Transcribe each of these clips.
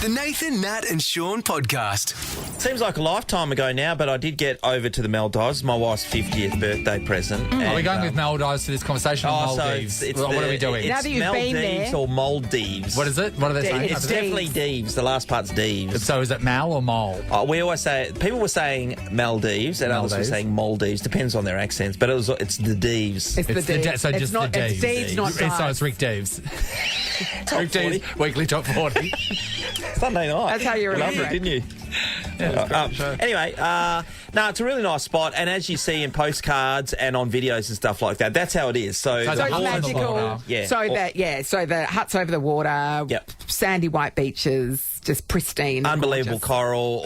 The Nathan, Nat and Shaun podcast. Seems like a lifetime ago now, but I did get over to the Maldives, my wife's 50th birthday present. Are we going with Maldives for this conversation or Maldives? What are we doing? Now that you've been Maldives there. or Maldives. What is it? What are they saying? It's definitely Deves. The last part's Deves. So is it Mal or Mole? We always say, people were saying Maldives and others were Maldives. saying Maldives. Depends on their accents, but it's the Deves. It's the Deves. So just the Deves. It's Deves, not So it's Dives. Rick Deves. Top Rick Deves, 40. weekly top 40. Sunday night. That's how you remember Loved it. didn't you? Anyway, it's a really nice spot, and as you see in postcards and on videos and stuff like that, that's how it is. So So So the it's huts on the magical. water. Yeah. So the huts over the water, Yep. sandy white beaches, just pristine, unbelievable gorgeous. coral,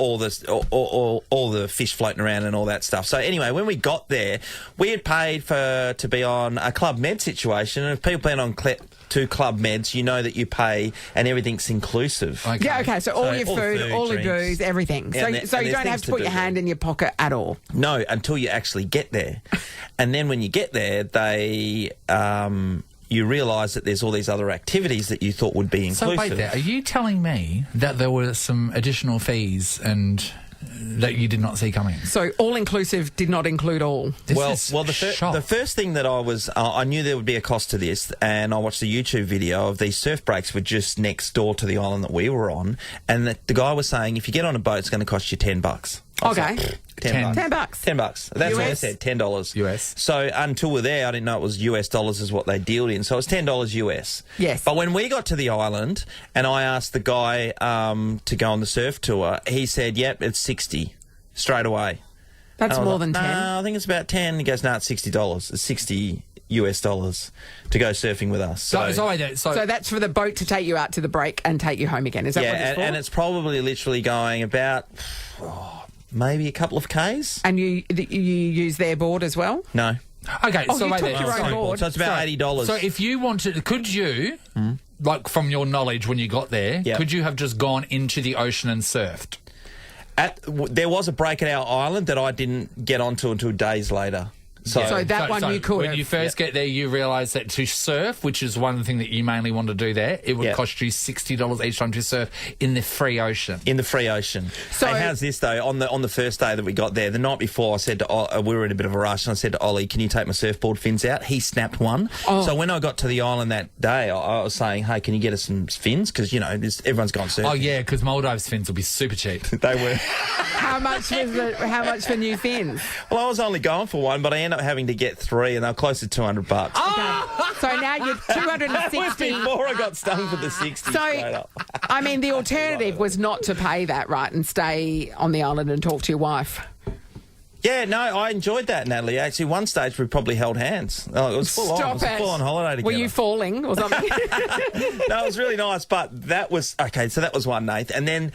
all the fish floating around and all that stuff. So anyway, when we got there, we had paid to be on a Club Med situation, and if people been on two Club Meds, you know that you pay and everything's inclusive. Okay. Yeah, okay. So all your all the food, food, all the drinks. booze, everything. Yeah, So and you there's don't have things to to put do your hand in your pocket at all. No, until you actually get there, and then when you get there, you realise that there's all these other activities that you thought would be So inclusive. wait there. Are you telling me that there were some additional fees and that you did not see coming? So all inclusive did not include all. This Well, is the shock. first thing that I knew there would be a cost to this, and I watched a YouTube video of these surf breaks were just next door to the island that we were on, and the guy was saying if you get on a boat, it's going to cost you $10. Okay. $10. $10. $10. That's what I US? said. $10 US. So until we're there, I didn't know it was US dollars is what they dealed in. So it's $10 US. Yes. But when we got to the island, and I asked the guy to go on the surf tour, he said, "Yep, it's 60 straight away." That's And I was more like, than 10. No, I think it's about 10. He goes, "No, it's $60. It's 60 US dollars to go surfing with us." So wait there. So that's for the boat to take you out to the break and take you home again. Is that what it's for? and it's probably literally going about maybe a couple of Ks. And you use their board as well? No. okay, Oh, so you wait took there. your own board. So it's about $80. So if you wanted, could you, like from your knowledge when you got there, Yep. could you have just gone into the ocean and surfed? There was a break at our island that I didn't get onto until days later. So that one you could When have. you first get there, you realise that to surf, which is one thing that you mainly want to do there, it would Yeah. cost you $60 each time to surf in the free ocean. In the free ocean. So- Hey, how's this though? On the first day that we got there, the night before, I said to we were in a bit of a rush, and I said to Ollie, "Can you take my surfboard fins out?" He snapped one. Oh. So when I got to the island that day, I was saying, "Hey, can you get us some fins?" Because everyone's gone surfing. Oh yeah, because Maldives fins will be super cheap. They were. How much for new fins? Well, I was only going for one, but I ended up having to get 3, and they were close to $200. Okay. So now you're That was 260. before I got stung for the 60 So, straight up. I mean, the alternative was not to pay that, right, and stay on the island and talk to your wife. Yeah, no, I enjoyed that, Natalie. Actually, one stage we probably held hands. Oh, it was full on. It was a full on holiday together. Were you falling or something? No, it was really nice, but that was okay. So that was one, Nath, and then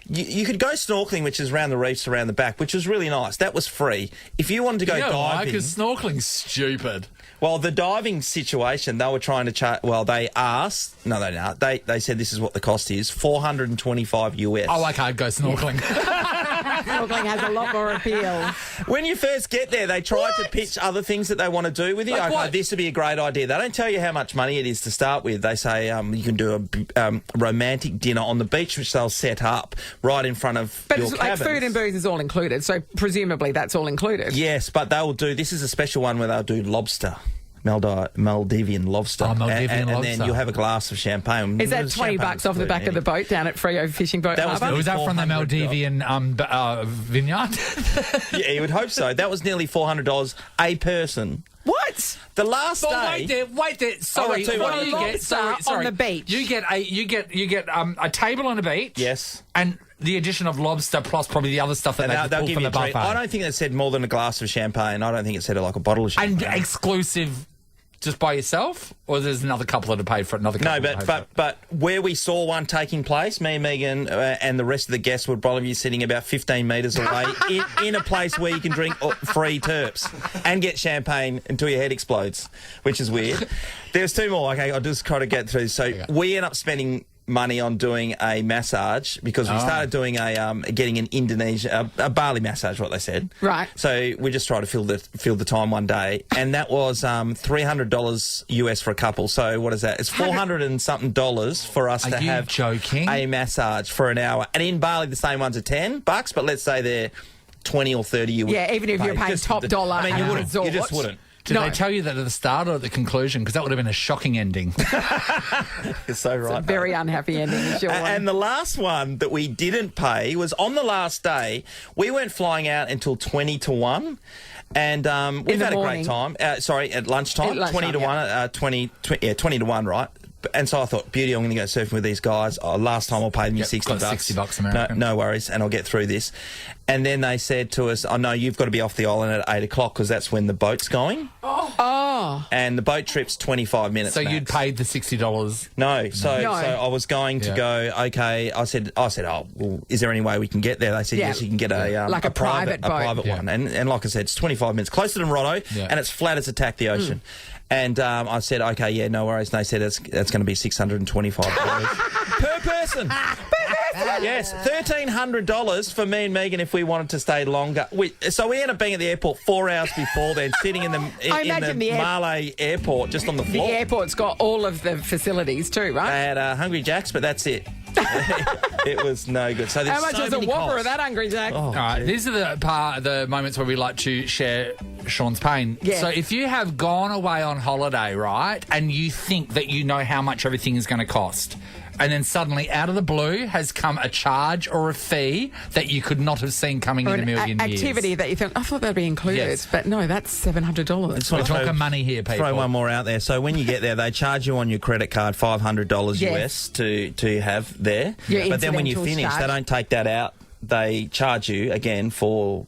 you could go snorkeling, which is around the reefs around the back, which was really nice. That was free. If you wanted to go You know why? diving, Because snorkeling's stupid. well, the diving situation, they were trying to charge. Well, they asked. No, they didn't. They said this is what the cost is: $425 US. Oh, okay, I'd go snorkeling. Snorkeling has a lot more appeal. When you first get there, they try to pitch other things that they want to do with you. Like okay, what? this would be a great idea. They don't tell you how much money it is to start with. They say you can do a romantic dinner on the beach, which they'll set up right in front of But your it's like cabins. food and booze is all included, so presumably that's all included. Yes, but they will do. This is a special one where they'll do lobster. Maldivian lobster. Oh, Maldivian and lobster. then you'll have a glass of champagne. Is that There's $20 champagne off the back of the included boat down at Freo Fishing Boat That was Harbour? the- Was that from the $400. Maldivian vineyard? anyway. Yeah, you would hope so. That was nearly $400 a person. What? The last day. Wait there. Sorry, tell you what what, do you get? lobster on the beach. You get a table on the beach. Yes. And the addition of lobster plus probably the other stuff that And they they'll pull give from you the a drink. buffet. I don't think it said more than a glass of champagne. I don't think it said like a bottle of And champagne. exclusive just by yourself, or there's another couple that have paid for it? Another couple No, that have paid for it? but where we saw one taking place, me, Megan, and the rest of the guests would probably be sitting about 15 metres away in a place where you can drink free terps and get champagne until your head explodes, which is weird. There's two more. Okay, I'll just try to get through. So we end up spending money on doing a massage because we started doing getting an Indonesia a Bali massage, what they said. Right. So we just tried to fill the time one day, and that was $300 US for a couple. So what is that? It's $400 and something for us to have joking? a massage for an hour. And in Bali, the same ones are $10, but let's say they're 20 or 30. You would even if you're paying top dollar. I mean, at you a wouldn't. resort. You just wouldn't. Did they tell you that at the start or at the conclusion? Because that would have been a shocking ending. You're so right. A very unhappy ending, sure. And the last one that we didn't pay was on the last day. We weren't flying out until 20 to 1. And we've had a great time. At lunchtime. 20 to 1. 20 to 1, right? And so I thought, beauty, I'm going to go surfing with these guys. Last time I'll pay them you $60. $60 American. No worries, and I'll get through this. And then they said to us, no, you've got to be off the island at 8 o'clock because that's when the boat's going. Oh. And the boat trip's 25 minutes So max. you'd paid the $60? No. So I was going to go, okay, I said, oh, well, is there any way we can get there? They said, yes, you can get a private boat. A private one. And like I said, it's 25 minutes, closer than Roto, and it's flat as attack the ocean. And I said, okay, yeah, no worries. And they said that's going to be $625 per person. Yes, $1,300 for me and Megan if we wanted to stay longer. So we ended up being at the airport 4 hours before then, sitting in the Malay airport, just on the floor. The airport's got all of the facilities too, right? They had Hungry Jack's, but that's it. It was no good. So how much is a Whopper of that Hungry Jack? Oh, all right, these are the moments where we like to share Sean's pain. Yeah. So if you have gone away on holiday, right, and you think that you know how much everything is going to cost, and then suddenly out of the blue has come a charge or a fee that you could not have seen coming in a million years. Activity that you think, I thought that'd be included, Yes. but no, that's $700. We're talking money here, people. Throw one more out there. So when you get there, they charge you on your credit card $500 US to have there. But then when you finish, they don't take that out. They charge you again for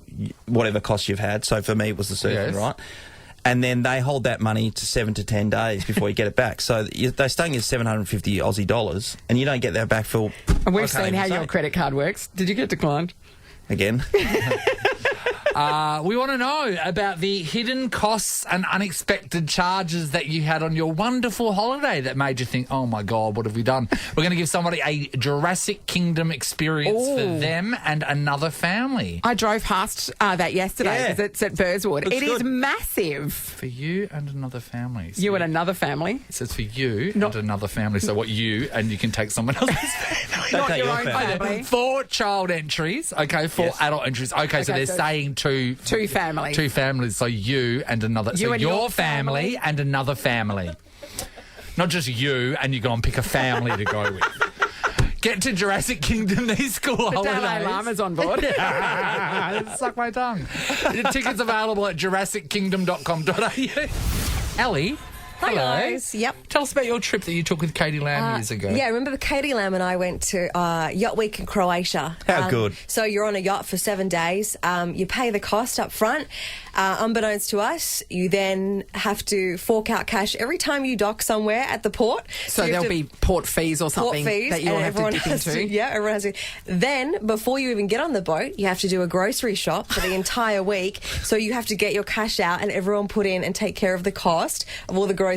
whatever cost you've had. So for me, it was the surfing, right? And then they hold that money to 7 to 10 days before you get it back. So they're staying at 750 Aussie dollars, and you don't get that back for. And we've seen how your credit card works. Did you get declined? Again. We want to know about the hidden costs and unexpected charges that you had on your wonderful holiday that made you think, oh, my God, what have we done? We're going to give somebody a Jurassic Kingdom experience for them and another family. I drove past that yesterday because it's at Burswood. It is massive. For you and another family. So you and another family? It says for you and another family. So what you, and you can take someone else's family. Not your own family. 4 child entries, okay, 4 adult entries. Okay, so they're saying two families. 2 families, so you and another. So your family and another family. Not just you and you go and pick a family to go with. Get to Jurassic Kingdom these school holidays. Dalai Lama's on board. Suck my tongue. Tickets available at jurassickingdom.com.au. Ellie. Hi, Hello. guys. Yep. Tell us about your trip that you took with Katie Lamb years ago. Yeah, remember Katie Lamb and I went to Yacht Week in Croatia. How good. So you're on a yacht for 7 days. You pay the cost up front. Unbeknownst to us, you then have to fork out cash every time you dock somewhere at the port. So there'll be port fees or something that you'll have to dip into. Yeah, everyone has to. Then, before you even get on the boat, you have to do a grocery shop for the entire week. So you have to get your cash out and everyone put in and take care of the cost of all the groceries.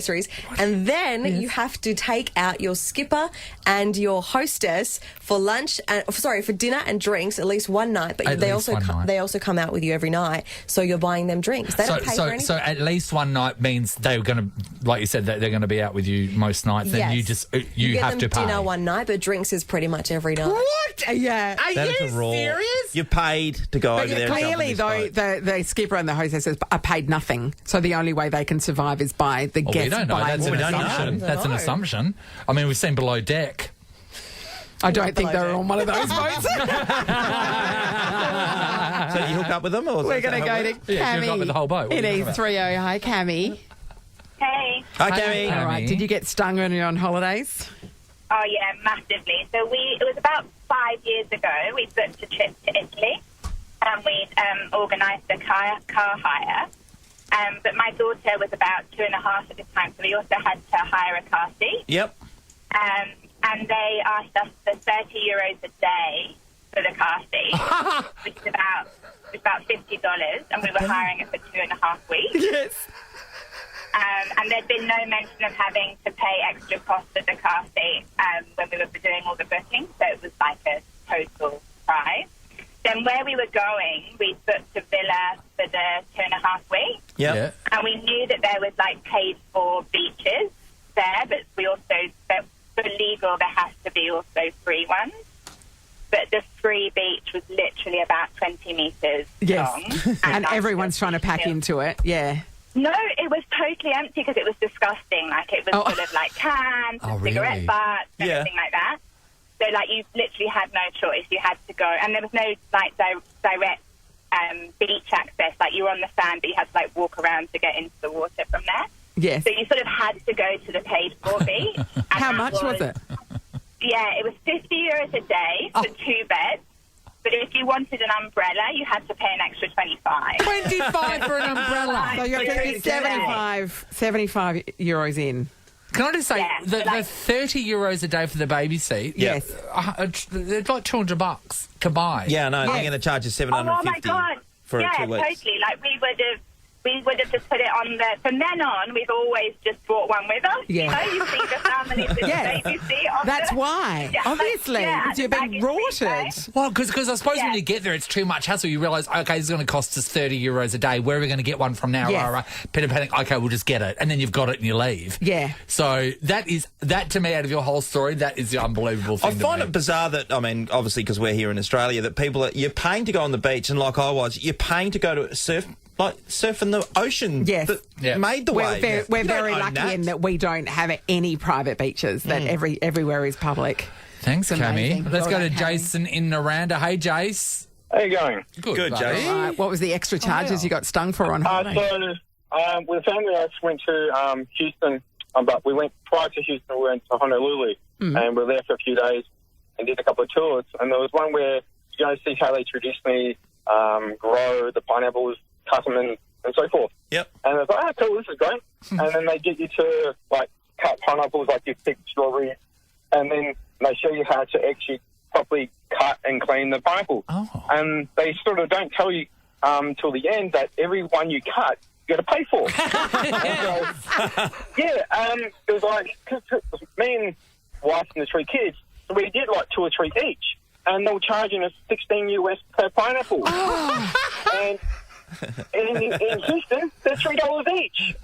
And then you have to take out your skipper and your hostess for lunch, for dinner and drinks at least one night. But they also come out with you every night. So you're buying them drinks. They don't pay for anything. So at least one night means they're going to, like you said, that they're going to be out with you most nights. Then you have to pay. Dinner one night, but drinks is pretty much every night. What? Yeah. Are That you is a rule. serious? You're paid to go over there. Clearly, though, the skipper and the hostesses are paid nothing. So the only way they can survive is by the guests. We don't know. That's an assumption. That's an assumption. I mean, we've seen Below Deck. I don't think they're on one of those boats. So you hook up with them? Or We're going to go to Cammy. Yeah, you hook up with the whole boat. It is 3:30. Hi, Cammy. Hey. Hi, Cammy. All right. Did you get stung when you were on holidays? Oh, yeah, massively. So it was about 5 years ago, we booked a trip to Italy and we'd organised a car hire. But my daughter was about 2.5 at the time, so we also had to hire a car seat. Yep. And they asked us for €30 a day for the car seat, which is about $50, and we were hiring it for 2.5 weeks. Yes. And there'd been no mention of having to pay extra costs for the car seat when we were doing all the booking, so it was like a total price. Then where we were going, we booked a villa for the 2.5 weeks. Yep. Yeah. And we knew that there was, like, paid-for beaches there, but we also, for legal, there has to be also free ones. But the free beach was literally about 20 metres long. And everyone's trying to pack into it. Yeah. No, it was totally empty because it was disgusting. Like, it was full of, like, cans and cigarette really? butts and Yeah. everything like that. So, like, you literally had no choice. You had to go. And there was no, like, direct beach access. Like, you were on the sand, but you had to, like, walk around to get into the water from there. Yes. So you sort of had to go to the paid-for beach. And How that much was it? Yeah, it was €50 a day for 2 beds. But if you wanted an umbrella, you had to pay an extra 25. 25 for an umbrella. So you're getting 75 euros in. Can I just say, Yeah, the like- €30 a day for the baby seat, Yes. they're like $200 combined. Yeah, no, they're Yes. going to charge you Oh my $750 God. for yeah, 2 weeks. totally. Like, we would have just put it on the... From then on, we've always just brought one with us. Yeah. You know, you see the families with Yes. the baby seat on That's the... why. Yeah, Obviously. yeah, Because you're the being baggage rorted. fees, Well, because I suppose when Yeah. you get there, it's too much hassle. You realise, okay, this is going to cost us €30 a day. Where are we going to get one from now? Yes. Right. Panic. Okay, we'll just get it, and then you've got it and you leave. Yeah. So that to me, out of your whole story, that is the unbelievable thing. I find to me. it bizarre that, I mean, obviously because we're here in Australia, that you're paying to go on the beach, and like I was, you're paying to go to surf in the ocean Yes. that Yeah. made the We're wave. we're You don't very own lucky in that we don't have any private beaches, that everywhere is public. Thanks, It's Cammy. amazing. Let's Well go to done, Cammy. Jason in Naranda. Hey, Jace. How you going? Good, buddy. Jace. Right. What was the extra charges you got stung for on holiday? With the family, I just went to Houston, but we went prior to Houston. We went to Honolulu, and we were there for a few days and did a couple of tours. And there was one where you go see how they traditionally grow the pineapples, cut them, and so forth. Yep. And I was like, cool, this is great. And then they get you to, like, cut pineapples, like you pick strawberries, and then they show you how to actually properly cut and clean the pineapple. Oh. And they sort of don't tell you till the end that every one you cut, you got to pay for. It was like, cause me and wife and the 3 kids, so we did like 2 or 3 each, and they were charging us $16 per pineapple. And in Houston, they're $3 each.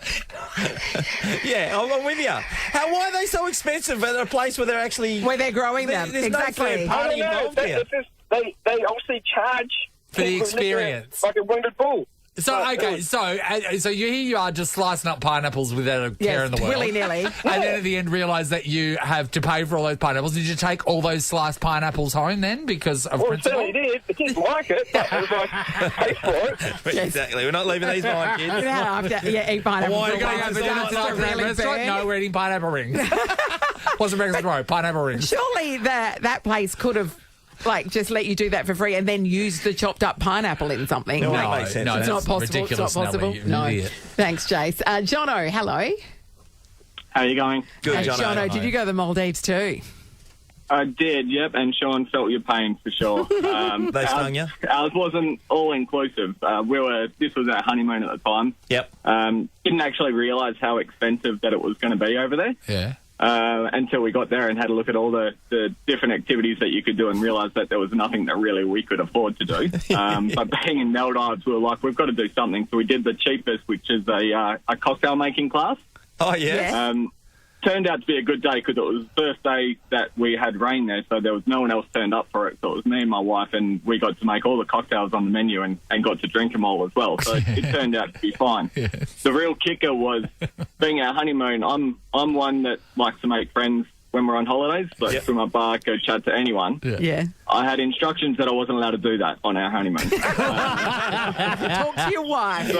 Yeah, I'm with you. Why are they so expensive at a place where they're actually... Where they're growing them. There's no Exactly. third party involved here. They obviously charge For the people who live there experience. like a wounded bull. So, okay, so here you are just slicing up pineapples without a care in the world. willy-nilly. And then at the end realise that you have to pay for all those pineapples. Did you take all those sliced pineapples home then because of Well, principle? certainly did. The kids like it, but it was like, pay for it. Exactly. We're not leaving these behind, kids. Eat pineapple. Why are for you a going while to so the it dance doesn't like really restaurant? burn. No, we're eating pineapple rings. What's the breakfast row? Pineapple rings. Surely that place could have, like, just let you do that for free and then use the chopped up pineapple in something. No, No, that makes sense. No, it's that's not possible. ridiculous. It's not possible. you're No. an idiot. Thanks, Jace. Jono, hello. How are you going? Good, Hey, Jono. Jono, did you go to the Maldives too? I did, yep, and Sean felt your pain for sure. They stung you? Ours wasn't all inclusive. This was our honeymoon at the time. Yep. Didn't actually realise how expensive that it was going to be over there Yeah. until we got there and had a look at all the different activities that you could do and realised that there was nothing that really we could afford to do. But being in Maldives, we were like, we've got to do something. So we did the cheapest, which is a cocktail making class. Oh, yeah? Turned out to be a good day because it was the first day that we had rain there, so there was no one else turned up for it. So it was me and my wife, and we got to make all the cocktails on the menu and got to drink them all as well. So it turned out to be fine. Yes. The real kicker was being our honeymoon. I'm one that likes to make friends when we're on holidays, but from a bar, go chat to anyone. Yeah. I had instructions that I wasn't allowed to do that on our honeymoon. Talk to your wife.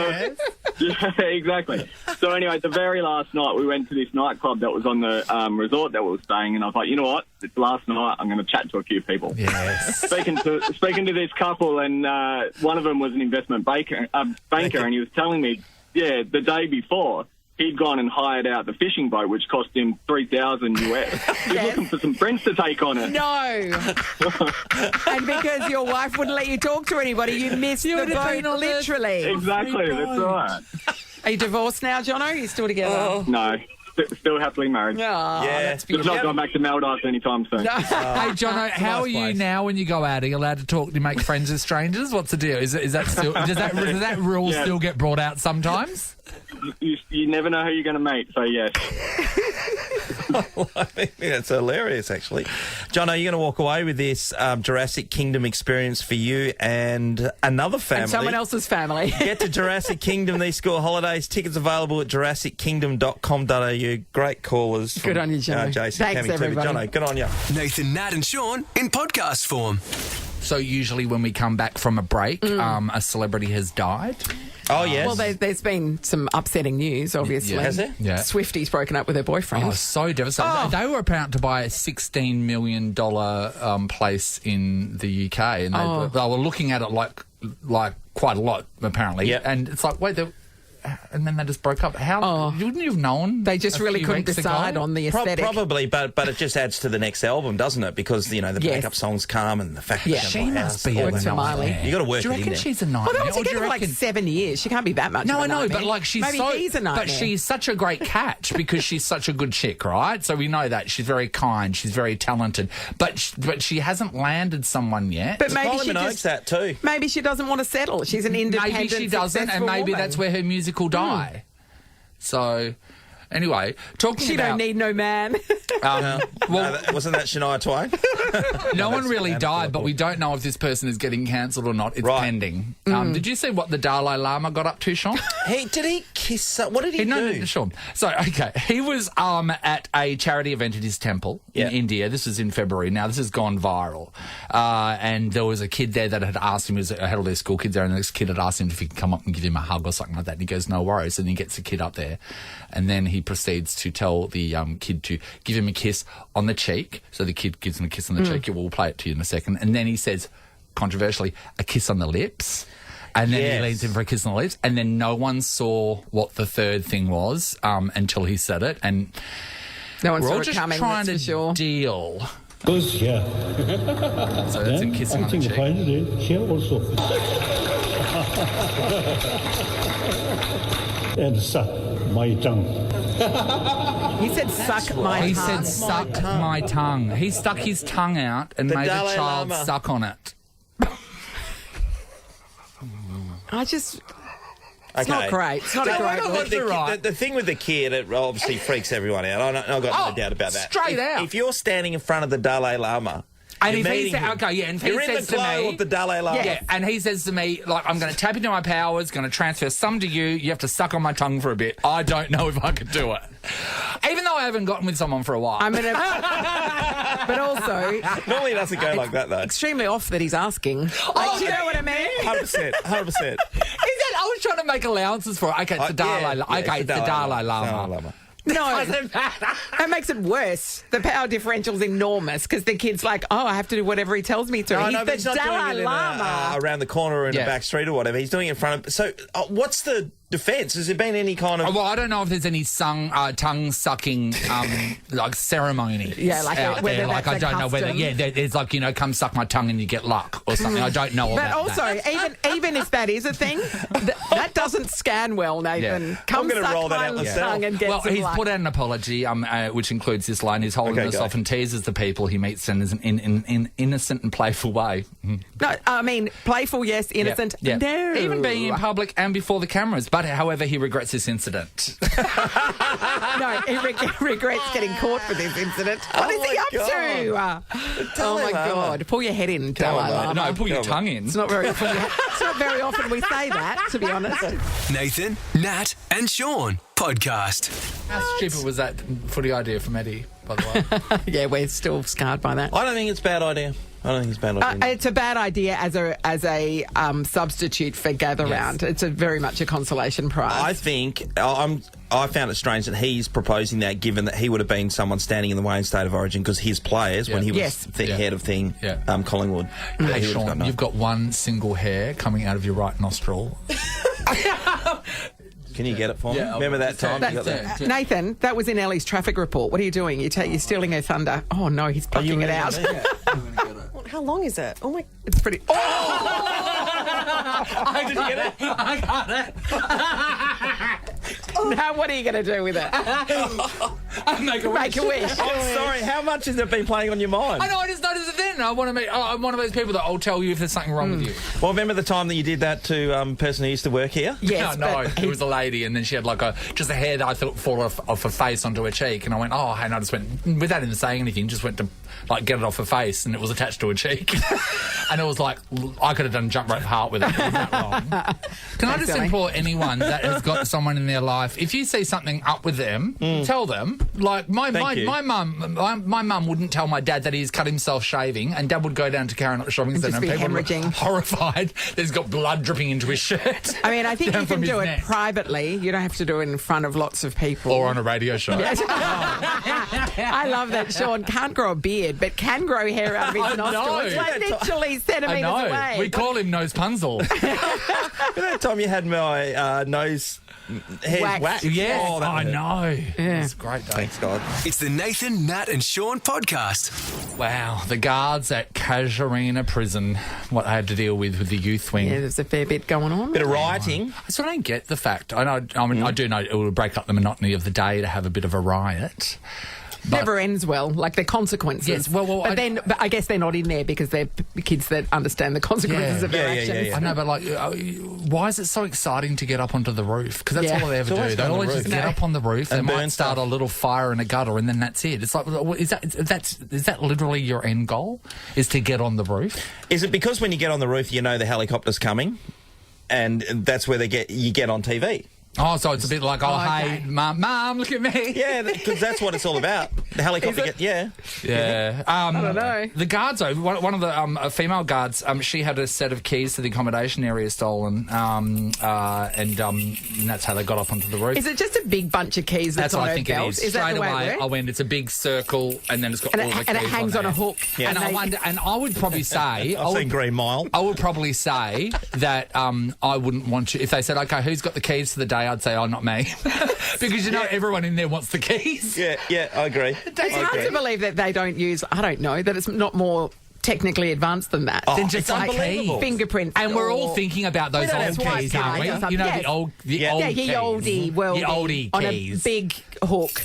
Yeah, exactly. So anyway, the very last night, we went to this nightclub that was on the resort that we were staying, and I was like, you know what? It's last night. I'm going to chat to a few people. Yes. Speaking to this couple, and one of them was an investment banker, and he was telling me, the day before, he'd gone and hired out the fishing boat, which cost him $3,000 US. He's looking for some friends to take on it. No. And because your wife wouldn't let you talk to anybody, you missed the boat, literally. Exactly, that's right. Are you divorced now, Jono? Are you still together? No, still happily married. Oh, Yeah. that's Just beautiful. not going back to Maldives anytime soon. Hey, Jono, how are you place. now when you go out? Are you allowed to talk to make friends with strangers? What's the deal? Is that still, does that rule Yeah. still get brought out sometimes? You never know who you're going to meet, so yes. I think that's hilarious, actually. John, are you going to walk away with this Jurassic Kingdom experience for you and another family? And someone else's family. Get to Jurassic Kingdom these school holidays. Tickets available at jurassickingdom.com.au. Great callers. Good on you, Jono. Jason, Thanks, Cammy, everybody. Jono, good on you. Nathan, Nat, and Sean in podcast form. So usually when we come back from a break, a celebrity has died. Oh, yes. Well, there's been some upsetting news, obviously. Yeah. Has there? Yeah. Swifty's broken up with her boyfriend. Oh, so devastating. Oh. They were about to buy a $16 million place in the UK, and they were looking at it like quite a lot, apparently. Yep. And it's like, wait, and then they just broke up. How wouldn't you have known? They just a really few couldn't weeks decide ago? on the aesthetic. Probably, but it just adds to the next album, doesn't it? Because, the Yes. breakup songs come and the fact that She they're must be a Works for Miley. nightmare. You got to work Do you it in reckon there. she's a Well, nightmare? they were Or do you together for like reckon- 7 years. She can't be that much No, of a I know, nightmare. but like she's Maybe so, he's a nightmare. but she's such a great catch because she's such a good chick, right? So we know that she's very kind, she's very talented, but she hasn't landed someone yet. But maybe Kylie she Minogue's just... that too. Maybe she doesn't want to settle. She's an independent, maybe she doesn't, and successful maybe woman. that's where her music will die. So, anyway, talking She about don't need no man. well, Wasn't that Shania Twain? no one really Sam's died, awful. but we don't know if this person is getting cancelled or not. It's Right. pending. Did you see what the Dalai Lama got up to, Sean? Did he kiss? What did he No, do? Sean. So, okay, he was at a charity event at his temple Yeah. in India. This was in February. Now, this has gone viral. And there was a kid there that had asked him, had all their school kids there, and this kid had asked him if he could come up and give him a hug or something like that. And he goes, no worries. And he gets the kid up there. And then he proceeds to tell the kid to give him a kiss on the cheek. So the kid gives him a kiss on the cheek. We'll play it to you in a second. And then he says, controversially, a kiss on the lips. And then he Yes. leans in for a kiss on the lips. And then no one saw what the third thing was until he said it. And No one we're saw all it just coming, trying that's to for sure. deal. Goes here. So that's him kissing I on the think cheek. finally here also. And suck my tongue. He said, suck my He tongue. said, suck my tongue. He stuck his tongue out and The made Dalai the child Lama. suck on it. It's not great. It's not a great look. The thing with the kid, it obviously freaks everyone out. I've got no doubt about that. straight out. If you're standing in front of the Dalai Lama, And you're if he meeting said, him, okay, yeah, and if he you're in says the to glow me, of the Dalai Lama. yeah, and he says to me, like, I'm going to tap into my powers, going to transfer some to you. You have to suck on my tongue for a bit. I don't know if I could do it, even though I haven't gotten with someone for a while. I'm gonna, but also Normally it doesn't go like that, though. extremely off that he's asking. Like, do you know what I mean? 100%. 100%. Is that, I was trying to make allowances for it. Okay, it's the Dalai Lama. Okay, it's the Dalai Lama. No, Doesn't matter. that makes it worse. The power differential's enormous because the kid's like, oh, I have to do whatever he tells me to. No, he's but the he's not Dalai doing it Lama. around the corner or in Yeah. a back street or whatever. He's doing it in front of... So what's the defence? Has there been any kind of... Well, I don't know if there's any tongue sucking like ceremony. Yeah, like out whether there. Like that's I a don't know whether custom. there's like come suck my tongue and you get luck or something. I don't know But about also, that. even if that is a thing, that doesn't scan well, Nathan. Yeah. Come I'm gonna suck roll that my out myself. tongue and get Well, some he's luck. put out an apology, which includes this line: "His holiness go. often teases the people he meets in an innocent and playful way." No, I mean, playful, yes. Innocent, Yeah. no. Even being in public and before the cameras. But however, he regrets this incident. No, he regrets getting caught for this incident. What is he up to? Oh, my God. Pull your head in, Dalai Lama. No, pull your tongue in. It's not very often we say that, to be honest. Nathan, Nat, and Sean podcast. How stupid was that footy idea from Eddie, by the way? Yeah, we're still scarred by that. I don't think it's a bad idea. It's a bad idea as a substitute for Gather Round. It's very much a consolation prize. I think I found it strange that he's proposing that, given that he would have been someone standing in the way in State of Origin, because his players, when he was Yes. the head of Collingwood, Hey, he would have Sean, got no. you've got one single hair coming out of your right nostril. Can you get it for me? Yeah, Remember that time? You got that's that? it. Nathan, that was in Ellie's traffic report. What are you doing? You're stealing her thunder. Oh, no, he's plucking it out. How long is it? Oh my! It's pretty... Oh! I did get it. I got it. Now, what are you going to do with it? Make a Make a wish. Oh, sorry. How much has it been playing on your mind? I know, I just noticed it then. I'm one of those people that I'll tell you if there's something wrong with you. Well, remember the time that you did that to a person who used to work here? Yes, no, but it was a lady, and then she had like just a hair that I thought fall off her face onto her cheek, and I went, oh, and I just went, without even saying anything, just went to like get it off her face, and it was attached to her cheek. And it was like, I could have done jump rope heart with it. It was that long. Can I just implore anyone that has got someone in their life, if you see something up with them, tell them. Like my mum wouldn't tell my dad that he's cut himself shaving, and Dad would go down to Karen shopping centre and be people would hemorrhaging. be horrified that he's got blood dripping into his shirt. I mean, I think down you can from his do it neck. privately. You don't have to do it in front of lots of people. Or on a radio show. I love that Sean can't grow a beard, but can grow hair out of his nostrils. It's like literally I centimetres know. away. We call him Nose Punzel. Remember that time you had my nose hairs waxed? Yes, Oh, that I hurt. know. Yeah. It's a great day. Thanks, God. It's the Nathan, Nat and Sean podcast. Wow, the guards at Casuarina Prison, what they had to deal with the youth wing. Yeah, there's a fair bit going on. Bit of rioting. So I don't get the fact. I mean, I do know it will break up the monotony of the day to have a bit of a riot. But Never ends well, like the consequences. Yes, well, but I guess they're not in there because they're kids that understand the consequences Yeah. of their Yeah, actions. yeah. I know, but like, why is it so exciting to get up onto the roof? Because that's Yeah. all they ever It's always do. They on the always just roof. get up on the roof. They And might burn start stuff. a little fire in a gutter, and then that's it. It's like, is that literally your end goal? Is to get on the roof? Is it because when you get on the roof, you know the helicopter's coming, and that's where you get on TV? Oh, so it's a bit like, okay. hey, mum, look at me. Yeah, because that's what it's all about. The helicopter, yeah. Yeah. I don't know. The guards, though, one of the female guards, she had a set of keys to the accommodation area stolen, and that's how they got up onto the roof. Is it just a big bunch of keys that's what on I her think belt? it is. Is that Straight the way away, it works? I went, it's a big circle, and then it's got And all the keys it hangs on a there. hook. Yeah. And I wonder, and I would probably say, I've seen Green Mile. I would probably say that I wouldn't want to. If they said, "Okay, who's got the keys for the day?" I'd say, "Oh, not me," because everyone in there wants the keys. Yeah, I agree. It's hard to believe that they don't use, I don't know, that it's not more technically advanced than that. Then just it's like unbelievable. Fingerprints. And we're all or- thinking about those don't old have swipe keys, cards aren't or we? something. You know, Yes. the old Yeah, keys. ye oldie, worldie. The oldie on keys. a big hook.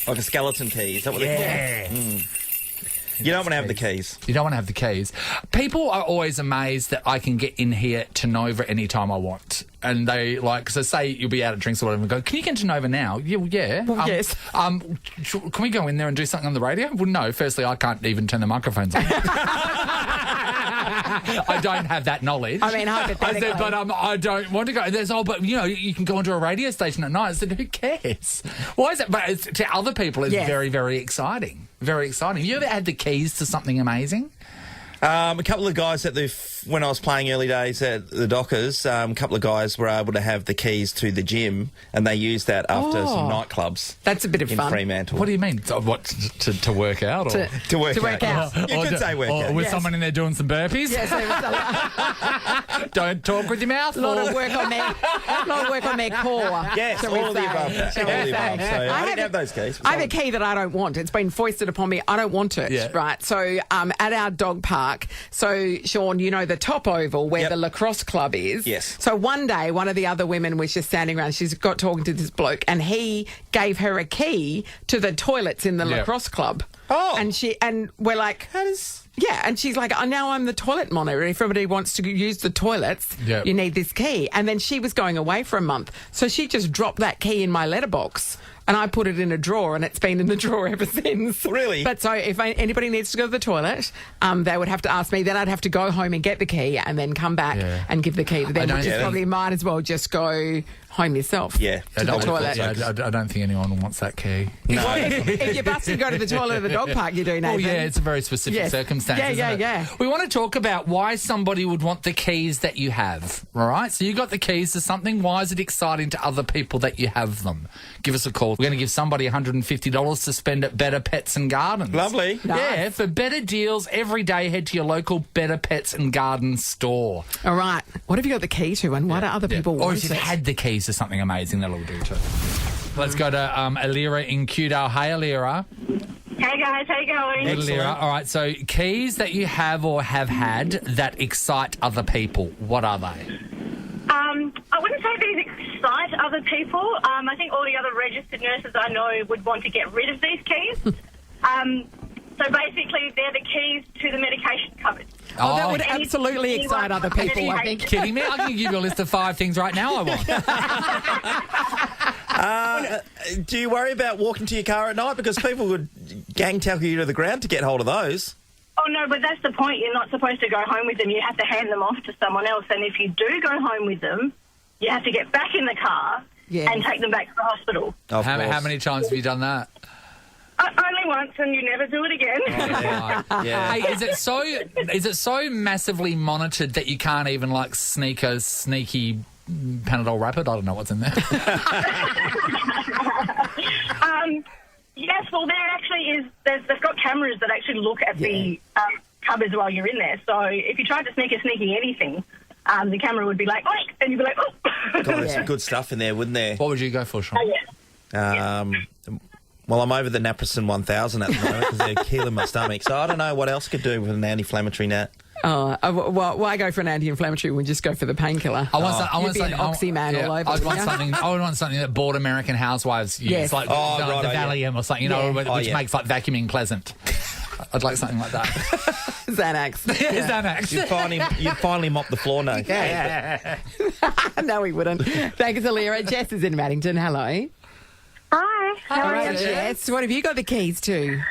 Like a skeleton key. Is that what they call it? Yeah. You don't want to have the keys. You don't want to have the keys. People are always amazed that I can get in here to Nova anytime I want. And they so say you'll be out at drinks or whatever and go, can you get to Nova now? Yeah. Well, yes. Can we go in there and do something on the radio? Well, no. Firstly, I can't even turn the microphones on. I don't have that knowledge. I mean, hypothetically. I said, but I don't want to go. There's but you can go onto a radio station at night. I said, who cares? Why is it? But to other people, it's Yes. very, very exciting. Very exciting. Have you ever had the keys to something amazing? A couple of guys when I was playing early days at the Dockers, a couple of guys were able to have the keys to the gym, and they used that after some nightclubs. That's a bit of in fun. Fremantle. What do you mean? What to work out? Or? To work out. You Or could say work or out. with Yes. someone in there doing some burpees? Yeah, so it's Don't talk with your mouth a lot full. of work on their core. Yes, shall we all of the say. above. That. Shall All of we the above. say. So I have didn't have those keys. I have a key that I don't want. It's been foisted upon me. I don't want it. Yeah. Right. So at our dog park, so Sean, you know the top oval where Yep. the lacrosse club is. Yes. So one day, one of the other women was just standing around. She's got talking to this bloke, and he gave her a key to the toilets in the Yep. lacrosse club. Oh. And we're like, How does... yeah, and she's like, now I'm the toilet monitor. If everybody wants to use the toilets, Yep. you need this key. And then she was going away for a month. So she just dropped that key in my letterbox. And I put it in a drawer, and it's been in the drawer ever since. Really? But so if anybody needs to go to the toilet, they would have to ask me. Then I'd have to go home and get the key and then come back Yeah. and give the key to them. don't- Which is Yeah. probably might as well just go home yourself. Yeah. To the toilet. Yeah, I don't think anyone wants that key. Well, if you're busted to go to the toilet at the dog park, you do, Nathan. Oh, yeah, it's a very specific Yes. circumstance. Yeah, isn't yeah, it? yeah. We want to talk about why somebody would want the keys that you have. All right? So you got the keys to something. Why is it exciting to other people that you have them? Give us a call. We're going to give somebody $150 to spend at Better Pets and Gardens. Lovely. Yeah, for better deals every day, head to your local Better Pets and Gardens store. All right. What have you got the key to, and why do other people Or want if you've it? had the keys to something amazing, that'll do too. Let's go to Alira in Cudale. Hey, Alira. Hey guys, how you going? Hey, Alira. All right, so keys that you have or have had that excite other people, what are they? I wouldn't say these excite other people. I think all the other registered nurses I know would want to get rid of these keys. So basically, they're the keys to the medication cupboard. Oh, that would absolutely excite other people, I think. Kidding me? I can give you a list of 5 things right now I want. Do you worry about walking to your car at night? Because people would gang tackle you to the ground to get hold of those. Oh, no, but that's the point. You're not supposed to go home with them. You have to hand them off to someone else. And if you do go home with them, you have to get back in the car and take them back to the hospital. How many times have you done that? Only once, and you never do it again. Hey, is it so massively monitored that you can't even sneak a sneaky Panadol Rapid? I don't know what's in there. Yes, well, there actually is. They've got cameras that actually look at the cupboards while you're in there. So if you tried to sneak anything, the camera would be like, oink, and you'd be like, oh. God, there's some good stuff in there, wouldn't there? What would you go for, Sean? Well, I'm over the Naprosyn 1000 at the moment because they're killing my stomach. So I don't know what else could do with an anti-inflammatory, Nat. Well, why go for an anti-inflammatory? We just go for the painkiller. I want an Oxyman all over. I would want something that board American housewives use, Yes. like the Valium or something, which makes vacuuming pleasant. I'd like something like that. Xanax. Xanax. You'd finally mop the floor now. Yeah. No, we wouldn't. Thanks, Alira. Jess is in Maddington. Hello. Hi. How are you? Jess. What have you got the keys to?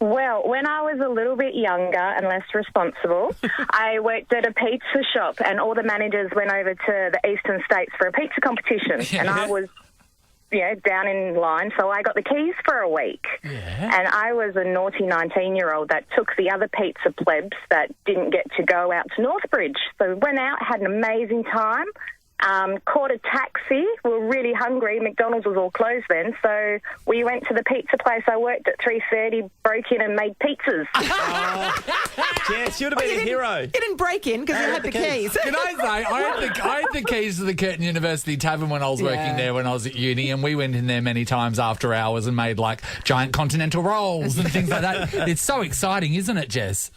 Well, when I was a little bit younger and less responsible, I worked at a pizza shop and all the managers went over to the eastern states for a pizza competition. And I was, down in line, so I got the keys for a week. Yeah. And I was a naughty 19-year-old that took the other pizza plebs that didn't get to go out to Northbridge. So went out, had an amazing time. Caught a taxi. We were really hungry. McDonald's was all closed then, so we went to the pizza place I worked at 3:30, broke in and made pizzas. Jess, you would have been a hero. You didn't break in because you had the keys. Can I say, I had the keys to the Curtin University Tavern when I was working there when I was at uni, and we went in there many times after hours and made giant continental rolls and things like that. It's so exciting, isn't it, Jess?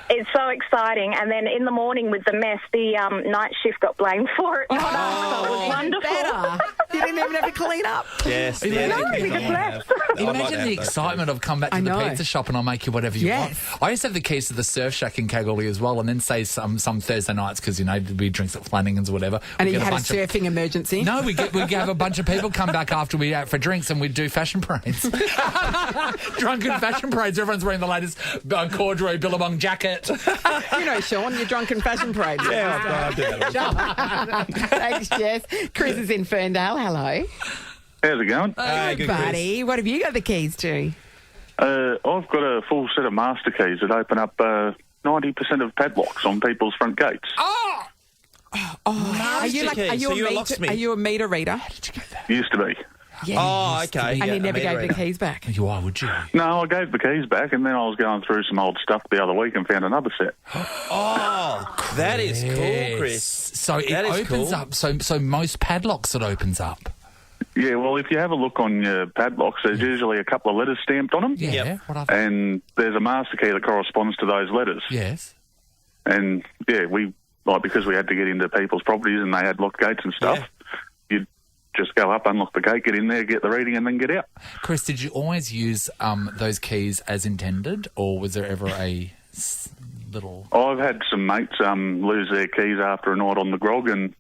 It's so exciting. And then in the morning with the mess, the night shift got blamed for it. So it was wonderful. Better. You didn't even have to clean up. Yes. Imagine the excitement of come back to the pizza shop and I'll make you whatever you want. I used to have the keys to the surf shack in Kalgoorlie as well, and then say some Thursday nights because, we drinks at Flanagan's or whatever. And you had a surfing emergency? No, we have a bunch of people come back after we out for drinks and we'd do fashion parades. Drunken fashion parades. Everyone's wearing the latest corduroy Billabong jacket. Sean, your drunken fashion parade. Yeah, I've Thanks, Jess. Chris is in Ferndale. Hello. How's it going? Hey, good, buddy. What have you got the keys to? I've got a full set of master keys that open up 90% of padlocks on people's front gates. Oh! Are you a meter reader? How did you get that? Used to be. Yeah, oh, okay. And you never gave the keys back? Why would you? No, I gave the keys back, and then I was going through some old stuff the other week and found another set. Oh, that is cool, Chris. So it opens up. So most padlocks it opens up. Yeah, well, if you have a look on your padlocks, there's usually a couple of letters stamped on them. Yeah. What are they? And there's a master key that corresponds to those letters. Yes. And, because we had to get into people's properties and they had locked gates and stuff, you'd just go up, unlock the gate, get in there, get the reading, and then get out. Chris, did you always use those keys as intended, or was there ever a little... I've had some mates lose their keys after a night on the grog and,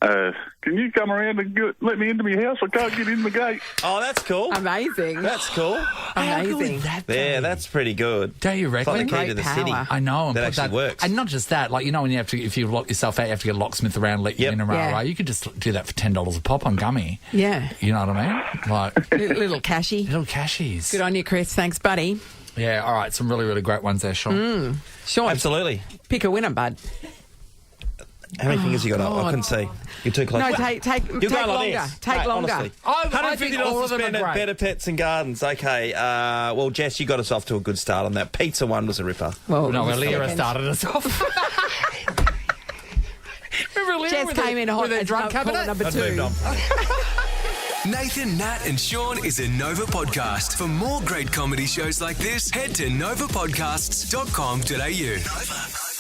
can you come around and let me into my house? I can't get in the gate. Oh, that's cool. Amazing. That's cool. Amazing. That's pretty good. Don't you reckon? It's like the key to the city. I know. That actually works. And not just that, when you have to, if you lock yourself out, you have to get a locksmith around, let you in and right? You could just do that for $10 a pop on gummy. Yeah. You know what I mean? Little cashy. Little cashies. Good on you, Chris. Thanks, buddy. Yeah, all right. Some really, really great ones there, Sean. Sean. Absolutely. Pick a winner, bud. How many fingers you got? I couldn't see. You're too close. No, take longer. Take longer. Honestly. $150 to spend at Better Pets and Gardens. Okay. Well, Jess, you got us off to a good start on that. Pizza one was a ripper. Well, Leah started us off. Remember Leah Jess came in hot with a drug cabinet? Number 2. Nathan, Nat and Sean is a Nova podcast. For more great comedy shows like this, head to novapodcasts.com.au.